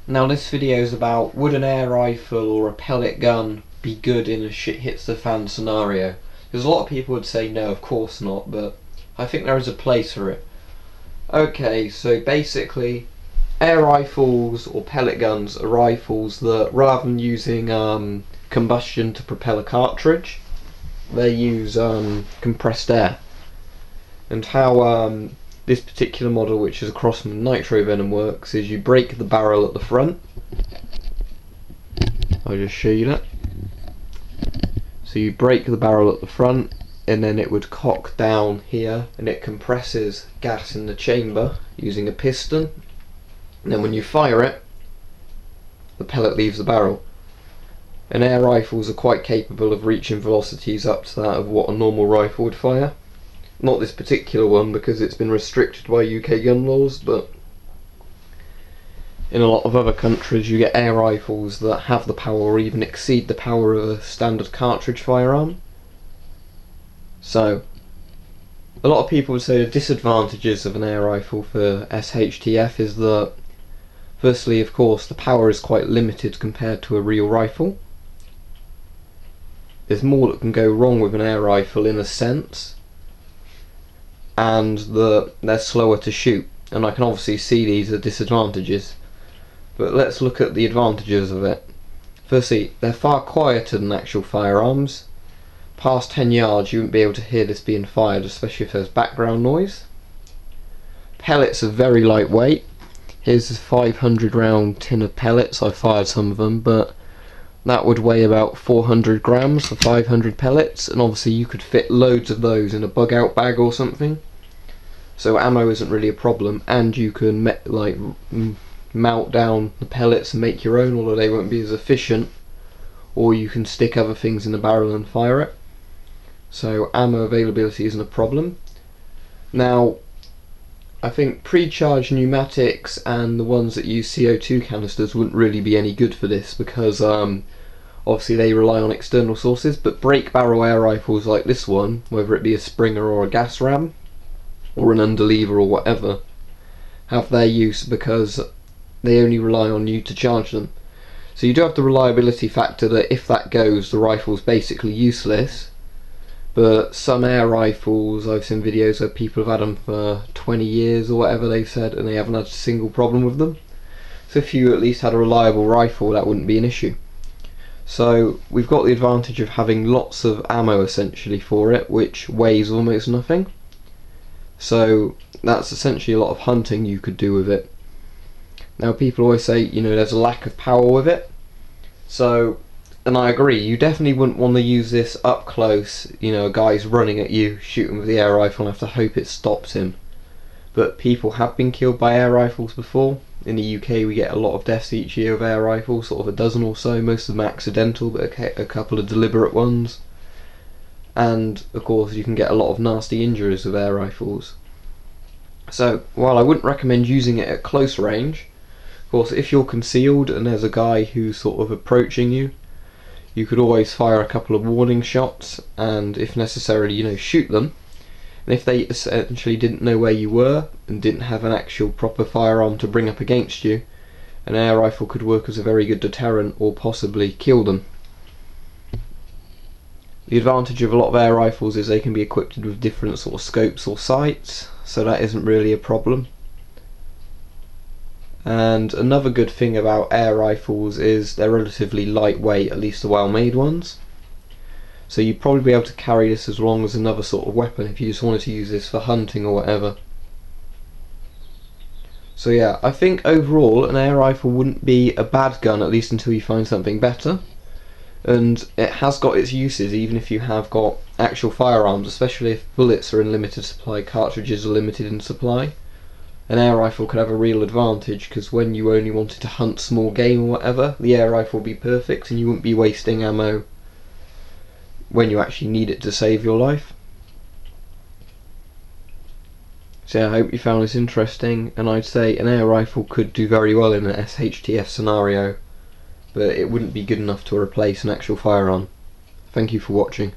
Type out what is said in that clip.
Now this video is about, would an air rifle or a pellet gun be good in a shit hits the fan scenario? Because a lot of people would say no, of course not, but I think there is a place for it. Okay, so basically air rifles or pellet guns are rifles that, rather than using combustion to propel a cartridge, they use compressed air. And how this particular model, which is a cross from nitro venom, works is you break the barrel at the front. I'll just show you that. So you break the barrel at the front, and then it would cock down here, and it compresses gas in the chamber using a piston. And then when you fire it, the pellet leaves the barrel. And air rifles are quite capable of reaching velocities up to that of what a normal rifle would fire. Not this particular one because it's been restricted by UK gun laws, but in a lot of other countries you get air rifles that have the power or even exceed the power of a standard cartridge firearm. So a lot of people would say the disadvantages of an air rifle for SHTF is that, firstly, of course, the power is quite limited compared to a real rifle. There's more that can go wrong with an air rifle in a sense, and they're slower to shoot, and I can obviously see these are disadvantages. But let's look at the advantages of it. Firstly, they're far quieter than actual firearms. Past 10 yards you wouldn't be able to hear this being fired, especially if there's background noise. Pellets are very lightweight. Here's a 500 round tin of pellets. I fired some of them, but that would weigh about 400 grams for 500 pellets, and obviously you could fit loads of those in a bug out bag or something. So ammo isn't really a problem, and you can melt down the pellets and make your own, although they won't be as efficient. Or you can stick other things in the barrel and fire it. So ammo availability isn't a problem. Now, I think pre-charged pneumatics and the ones that use CO2 canisters wouldn't really be any good for this, because obviously they rely on external sources, but break barrel air rifles like this one, whether it be a Springer or a gas ram or an underlever or whatever, have their use because they only rely on you to charge them. So you do have the reliability factor that if that goes, the rifle's basically useless. But some air rifles, I've seen videos where people have had them for 20 years or whatever they've said, and they haven't had a single problem with them. So if you at least had a reliable rifle, that wouldn't be an issue. So we've got the advantage of having lots of ammo essentially for it, which weighs almost nothing. So that's essentially a lot of hunting you could do with it. Now people always say, you know, there's a lack of power with it. So, and I agree, you definitely wouldn't want to use this up close. You know, a guy's running at you, shooting with the air rifle, and have to hope it stops him. But people have been killed by air rifles before. In the UK we get a lot of deaths each year with air rifles, sort of a dozen or so, most of them accidental, but a couple of deliberate ones. And of course you can get a lot of nasty injuries with air rifles. So while I wouldn't recommend using it at close range, of course if you're concealed and there's a guy who's sort of approaching you, you could always fire a couple of warning shots and, if necessary, you know, shoot them. And if they essentially didn't know where you were and didn't have an actual proper firearm to bring up against you, an air rifle could work as a very good deterrent or possibly kill them. The advantage of a lot of air rifles is they can be equipped with different sort of scopes or sights, so that isn't really a problem. And another good thing about air rifles is they're relatively lightweight, at least the well-made ones. So you'd probably be able to carry this as long as another sort of weapon if you just wanted to use this for hunting or whatever. So yeah, I think overall an air rifle wouldn't be a bad gun, at least until you find something better. And it has got its uses even if you have got actual firearms, especially if bullets are in limited supply, cartridges are limited in supply. An air rifle could have a real advantage, because when you only wanted to hunt small game or whatever, the air rifle would be perfect and you wouldn't be wasting ammo when you actually need it to save your life. So yeah, I hope you found this interesting, and I'd say an air rifle could do very well in an SHTF scenario, but it wouldn't be good enough to replace an actual firearm. Thank you for watching.